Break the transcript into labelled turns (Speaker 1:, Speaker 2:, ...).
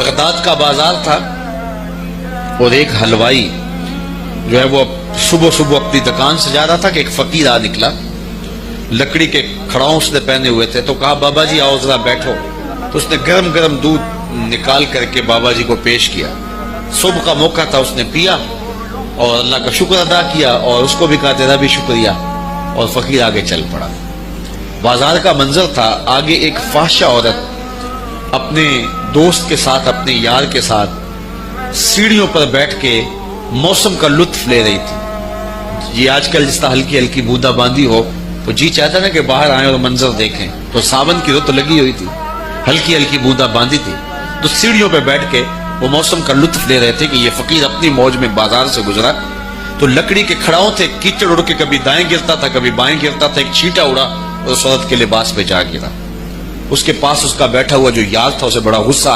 Speaker 1: Baghdad का बाजार था और एक हलवाई जो है वो सुबह सुबह अपनी दुकान से जा रहा था कि एक फकीर आ निकला, लकड़ी के खड़ाऊ उसने पहने हुए थे। तो कहा बाबा जी आओ जरा बैठो। तो उसने गरम गरम दूध निकाल करके बाबा जी को पेश किया। सुबह का मौका था, उसने पिया और अल्लाह का शुक्र अदा किया और उसको भी कहा तेरा भी शुक्रिया, और फकीर आगे चल पड़ा। बाजार का मंजर था, आगे एक फाहिशा औरत अपने दोस्त के साथ, अपने यार के साथ सीढ़ियों पर बैठ के मौसम का लुत्फ ले रही थी। ये आजकल जिस तरह हल्की हल्की बूंदाबांदी हो तो जी चाहता ना कि बाहर आए और मंजर देखें। तो सावन की रुत लगी हुई थी, हल्की हल्की बूंदाबांदी थी, तो सीढ़ियों पे बैठ के वो मौसम का लुत्फ ले रहे थे कि ये फकीर अपनी मौज में बाजार से गुजरा। तो लकड़ी के खड़ाओं थे, कीचड़ उड़ के कभी दाएं गिरता था कभी बाएं गिरता था। एक छींटा उड़ा और उस औरत के लिबास पे जा गिरा। उसके पास उसका बैठा हुआ जो यार था उसे बड़ा गुस्सा आया।